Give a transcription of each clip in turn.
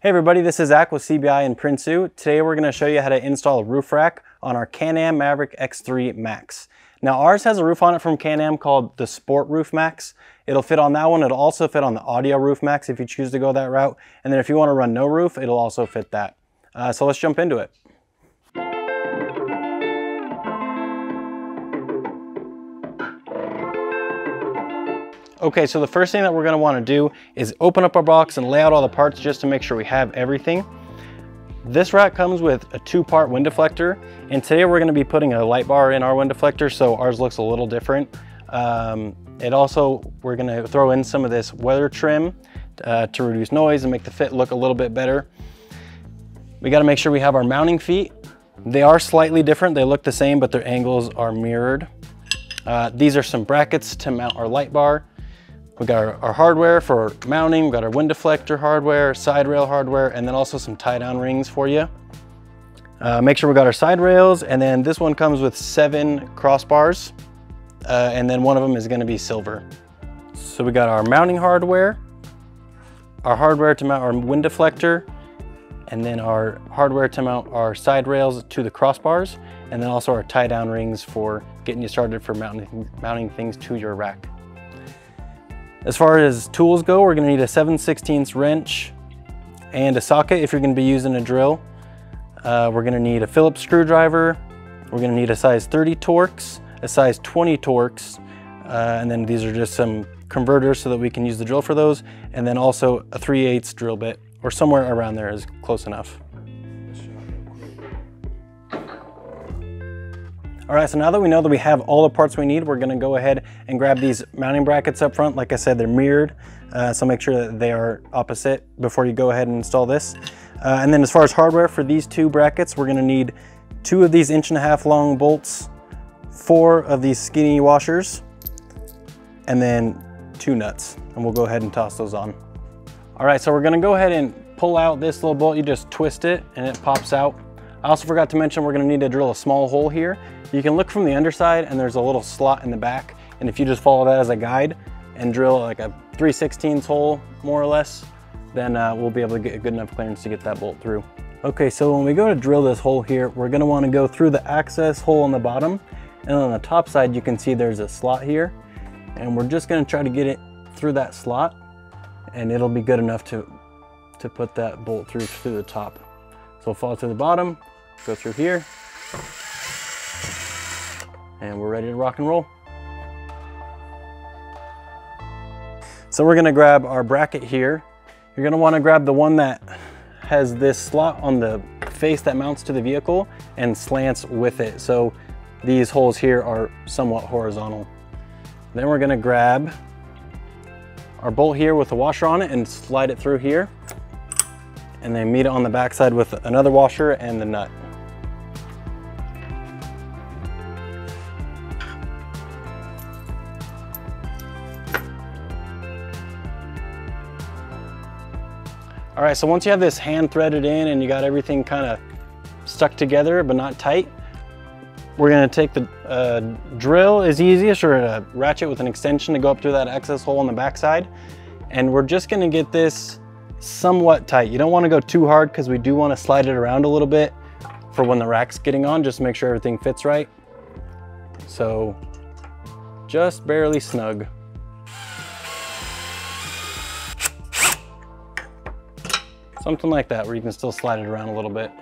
Hey everybody, this is Zach with CBI and Prinsu. Today we're going to show you how to install a roof rack on our CanAm Maverick X3 Max. Now ours has a roof on it from CanAm called the Sport Roof Max. It'll fit on that one. It'll also fit on the Audio Roof Max if you choose to go that route. And then if you want to run no roof, it'll also fit that. So let's jump into it. Okay, so the first thing that we're gonna wanna do is open up our box and lay out all the parts just to make sure we have everything. This rack comes with a 2-part wind deflector, and today we're gonna be putting a light bar in our wind deflector, so ours looks a little different. We're gonna throw in some of this weather trim to reduce noise and make the fit look a little bit better. We gotta make sure we have our mounting feet. They are slightly different. They look the same, but their angles are mirrored. These are some brackets to mount our light bar. We got our hardware for mounting, we got our wind deflector hardware, side rail hardware, and then also some tie down rings for you. Make sure we got our side rails, and then this one comes with 7 crossbars, and then one of them is gonna be silver. So we got our mounting hardware, our hardware to mount our wind deflector, and then our hardware to mount our side rails to the crossbars, and then also our tie down rings for getting you started for mounting things to your rack. As far as tools go, we're gonna need a 7/16 wrench and a socket if you're gonna be using a drill. We're gonna need a Phillips screwdriver. We're gonna need a size 30 Torx, a size 20 Torx, and then these are just some converters so that we can use the drill for those, and then also a 3/8 drill bit, or somewhere around there is close enough. All right, so now that we know that we have all the parts we need, we're gonna go ahead and grab these mounting brackets up front. Like I said, they're mirrored, so make sure that they are opposite before you go ahead and install this. And then as far as hardware for these 2 brackets, we're gonna need 2 of these 1.5" long bolts, 4 of these skinny washers, and then 2 nuts. And we'll go ahead and toss those on. All right, so we're gonna go ahead and pull out this little bolt. You just twist it and it pops out. I also forgot to mention we're gonna need to drill a small hole here. You can look from the underside and there's a little slot in the back. And if you just follow that as a guide and drill like a 3/16 hole, more or less, then we'll be able to get a good enough clearance to get that bolt through. Okay, so when we go to drill this hole here, we're gonna wanna go through the access hole on the bottom. And on the top side, you can see there's a slot here. And we're just gonna try to get it through that slot, and it'll be good enough to put that bolt through the top. So we'll follow through the bottom, go through here, and we're ready to rock and roll. So we're gonna grab our bracket here. You're gonna wanna grab the one that has this slot on the face that mounts to the vehicle and slants with it. So these holes here are somewhat horizontal. Then we're gonna grab our bolt here with a washer on it and slide it through here. And then meet it on the backside with another washer and the nut. All right, so once you have this hand threaded in and you got everything kind of stuck together but not tight, we're gonna take the drill is easiest, or a ratchet with an extension to go up through that access hole on the backside. And we're just gonna get this somewhat tight. You don't wanna go too hard because we do wanna slide it around a little bit for when the rack's getting on, just to make sure everything fits right. So just barely snug. Something like that, where you can still slide it around a little bit.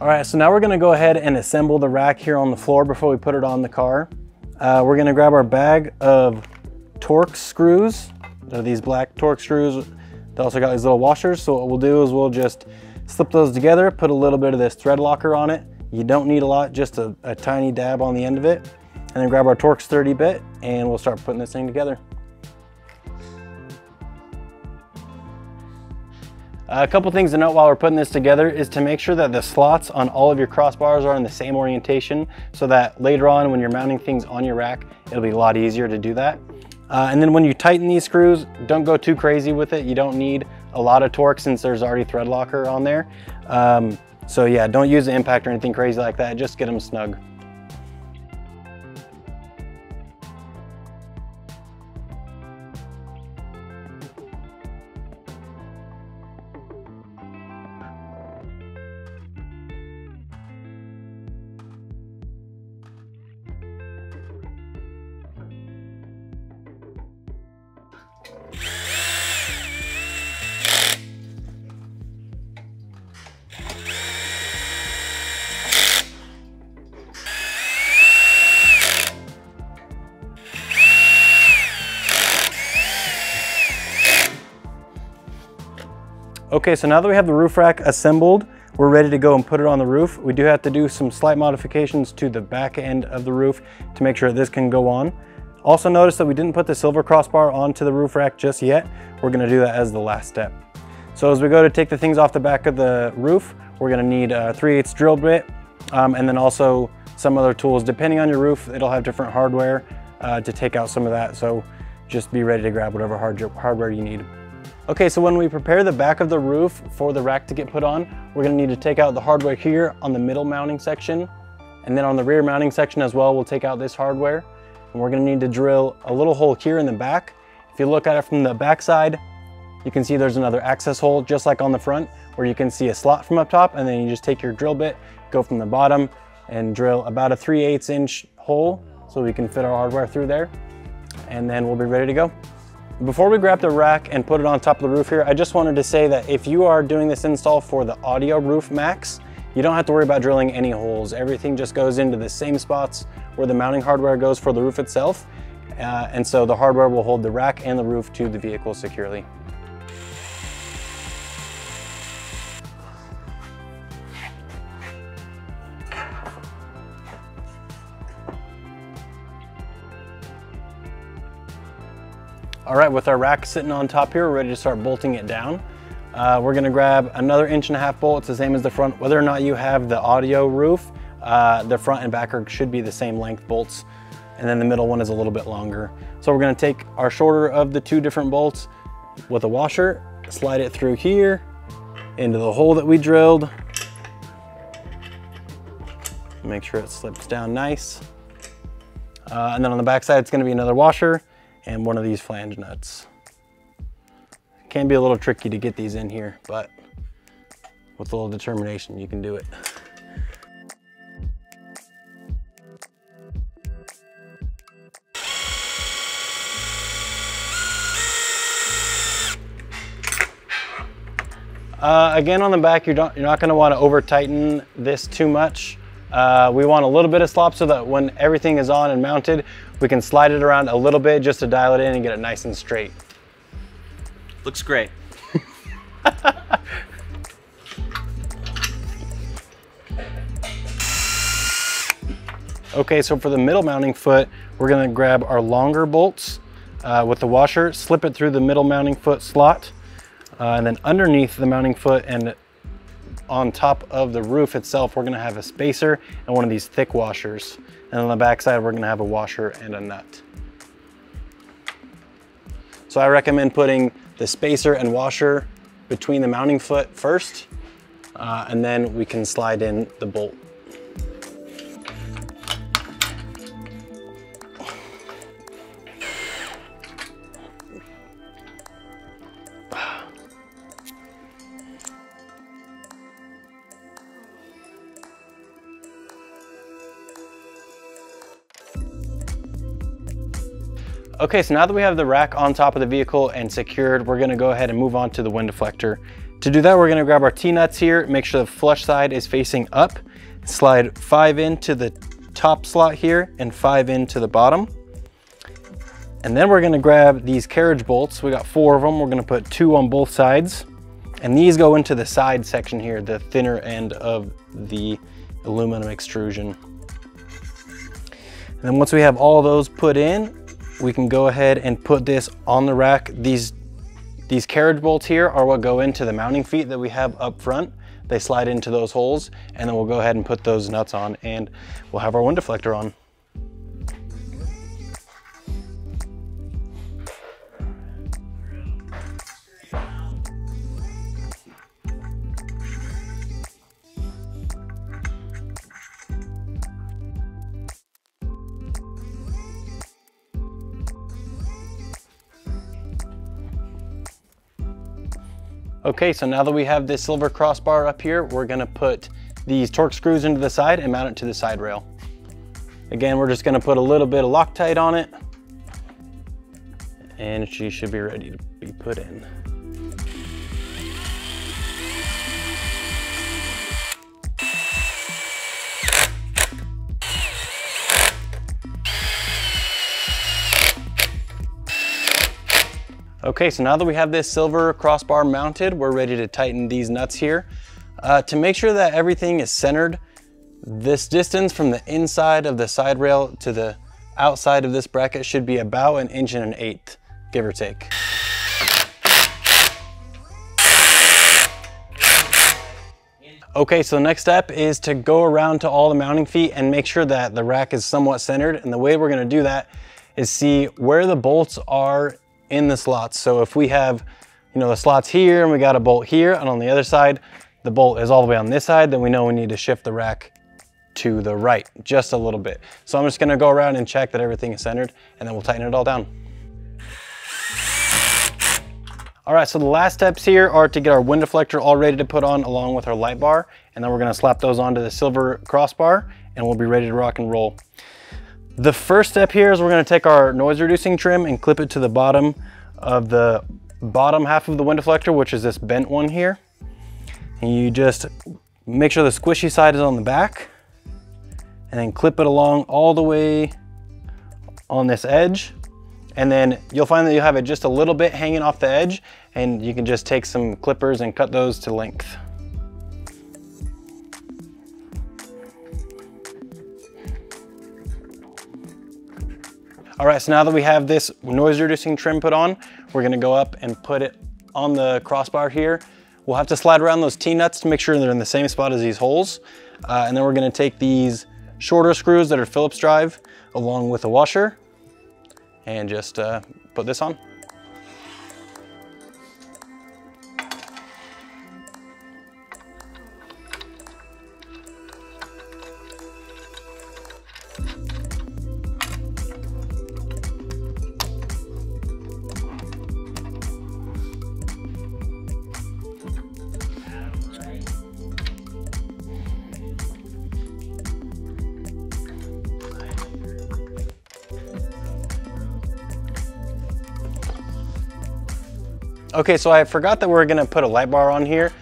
All right, so now we're gonna go ahead and assemble the rack here on the floor before we put it on the car. We're gonna grab our bag of Torx screws. They're these black Torx screws. They also got these little washers. So what we'll do is we'll just slip those together, put a little bit of this thread locker on it. You don't need a lot, just a tiny dab on the end of it. And then grab our Torx 30 bit and we'll start putting this thing together. A couple things to note while we're putting this together is to make sure that the slots on all of your crossbars are in the same orientation, so that later on when you're mounting things on your rack, it'll be a lot easier to do that. And then when you tighten these screws, don't go too crazy with it. You don't need a lot of torque since there's already thread locker on there. So yeah, don't use the impact or anything crazy like that. Just get them snug. Okay, so now that we have the roof rack assembled, we're ready to go and put it on the roof. We do have to do some slight modifications to the back end of the roof to make sure this can go on. Also notice that we didn't put the silver crossbar onto the roof rack just yet. We're gonna do that as the last step. So as we go to take the things off the back of the roof, we're gonna need a 3/8 drill bit, and then also some other tools. Depending on your roof, it'll have different hardware to take out some of that. So just be ready to grab whatever hardware you need. Okay, so when we prepare the back of the roof for the rack to get put on, we're gonna need to take out the hardware here on the middle mounting section. And then on the rear mounting section as well, we'll take out this hardware. And we're gonna need to drill a little hole here in the back. If you look at it from the back side, you can see there's another access hole, just like on the front, where you can see a slot from up top, and then you just take your drill bit, go from the bottom, and drill about a 3/8 inch hole so we can fit our hardware through there. And then we'll be ready to go. Before we grab the rack and put it on top of the roof here, I just wanted to say that if you are doing this install for the Audio Roof Max, you don't have to worry about drilling any holes. Everything just goes into the same spots where the mounting hardware goes for the roof itself. And so the hardware will hold the rack and the roof to the vehicle securely. All right, with our rack sitting on top here, we're ready to start bolting it down. We're gonna grab another 1.5" bolt. It's the same as the front. Whether or not you have the audio roof, the front and back should be the same length bolts. And then the middle one is a little bit longer. So we're gonna take our shorter of the two different bolts with a washer, slide it through here into the hole that we drilled. Make sure it slips down nice. And then on the back side, it's gonna be another washer and one of these flange nuts. It can be a little tricky to get these in here, but with a little determination, you can do it. Again, on the back, you're not gonna wanna over tighten this too much. We want a little bit of slop so that when everything is on and mounted, we can slide it around a little bit just to dial it in and get it nice and straight. Looks great. Okay, so for the middle mounting foot, we're gonna grab our longer bolts with the washer, slip it through the middle mounting foot slot, and then underneath the mounting foot and on top of the roof itself, we're gonna have a spacer and one of these thick washers. And on the back side, we're gonna have a washer and a nut. So I recommend putting the spacer and washer between the mounting foot first, and then we can slide in the bolt. Okay, so now that we have the rack on top of the vehicle and secured, we're gonna go ahead and move on to the wind deflector. To do that, we're gonna grab our T-nuts here, make sure the flush side is facing up, slide 5 into the top slot here and 5 into the bottom. And then we're gonna grab these carriage bolts. We got 4 of them. We're gonna put 2 on both sides. And these go into the side section here, the thinner end of the aluminum extrusion. And then once we have all those put in, we can go ahead and put this on the rack. These carriage bolts here are what go into the mounting feet that we have up front. They slide into those holes, and then we'll go ahead and put those nuts on, and we'll have our wind deflector on. Okay, so now that we have this silver crossbar up here, we're gonna put these torque screws into the side and mount it to the side rail. Again, we're just gonna put a little bit of Loctite on it, and she should be ready to be put in. Okay, so now that we have this silver crossbar mounted, we're ready to tighten these nuts here. To make sure that everything is centered, this distance from the inside of the side rail to the outside of this bracket should be about 1 1/8 inches, give or take. Okay, so the next step is to go around to all the mounting feet and make sure that the rack is somewhat centered. And the way we're gonna do that is see where the bolts are in the slots. So if we have, the slots here and we got a bolt here, and on the other side, the bolt is all the way on this side, then we know we need to shift the rack to the right just a little bit. So I'm just gonna go around and check that everything is centered, and then we'll tighten it all down. All right, so the last steps here are to get our wind deflector all ready to put on along with our light bar, and then we're gonna slap those onto the silver crossbar, and we'll be ready to rock and roll. The first step here is we're gonna take our noise reducing trim and clip it to the bottom of the bottom half of the wind deflector, which is this bent one here. And you just make sure the squishy side is on the back, and then clip it along all the way on this edge. And then you'll find that you have it just a little bit hanging off the edge, and you can just take some clippers and cut those to length. All right, so now that we have this noise reducing trim put on, we're gonna go up and put it on the crossbar here. We'll have to slide around those T-nuts to make sure they're in the same spot as these holes. And then we're gonna take these shorter screws that are Phillips drive along with a washer and just put this on. Okay, so I forgot that we're gonna put a light bar on here.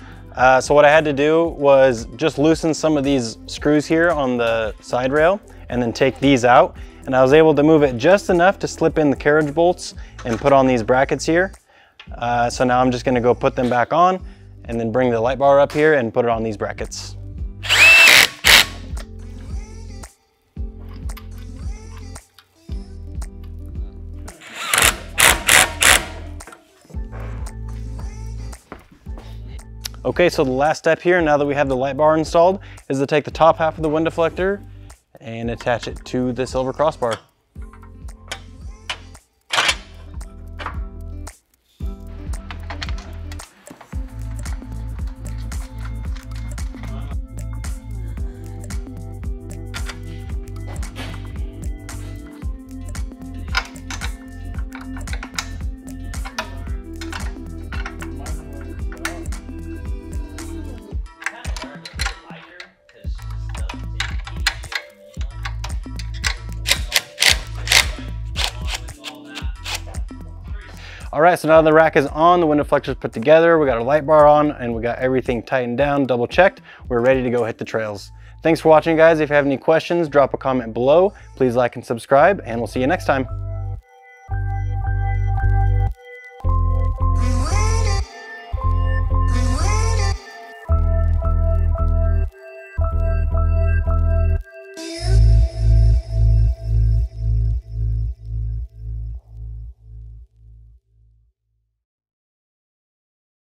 So what I had to do was just loosen some of these screws here on the side rail and then take these out. And I was able to move it just enough to slip in the carriage bolts and put on these brackets here. So now I'm just gonna go put them back on and then bring the light bar up here and put it on these brackets. Okay, so the last step here, now that we have the light bar installed, is to take the top half of the wind deflector and attach it to the silver crossbar. All right, so now the rack is on, the wind deflector is put together, we got our light bar on, and we got everything tightened down, double checked. We're ready to go hit the trails. Thanks for watching, guys. If you have any questions, drop a comment below. Please like and subscribe, and we'll see you next time.